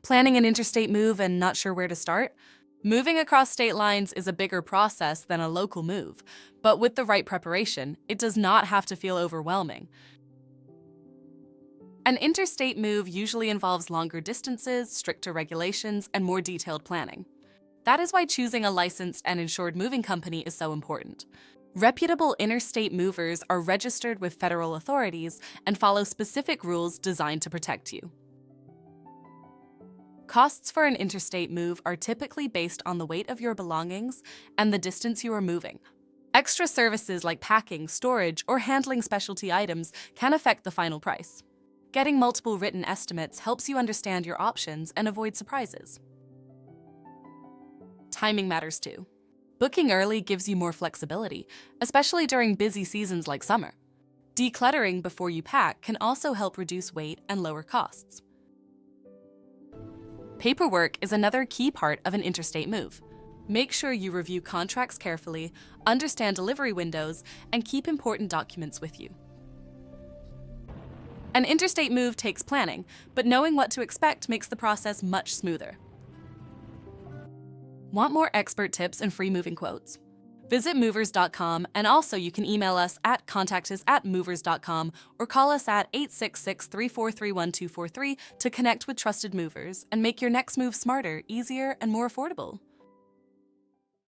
Planning an interstate move and not sure where to start? Moving across state lines is a bigger process than a local move, but with the right preparation, it does not have to feel overwhelming. An interstate move usually involves longer distances, stricter regulations, and more detailed planning. That is why choosing a licensed and insured moving company is so important. Reputable interstate movers are registered with federal authorities and follow specific rules designed to protect you. Costs for an interstate move are typically based on the weight of your belongings and the distance you are moving. Extra services like packing, storage, or handling specialty items can affect the final price. Getting multiple written estimates helps you understand your options and avoid surprises. Timing matters too. Booking early gives you more flexibility, especially during busy seasons like summer. Decluttering before you pack can also help reduce weight and lower costs. Paperwork is another key part of an interstate move. Make sure you review contracts carefully, understand delivery windows, and keep important documents with you. An interstate move takes planning, but knowing what to expect makes the process much smoother. Want more expert tips and free moving quotes? Visit movers.com, and also you can email us at contactus@movers.com or call us at 866-343-1243 to connect with trusted movers and make your next move smarter, easier, and more affordable.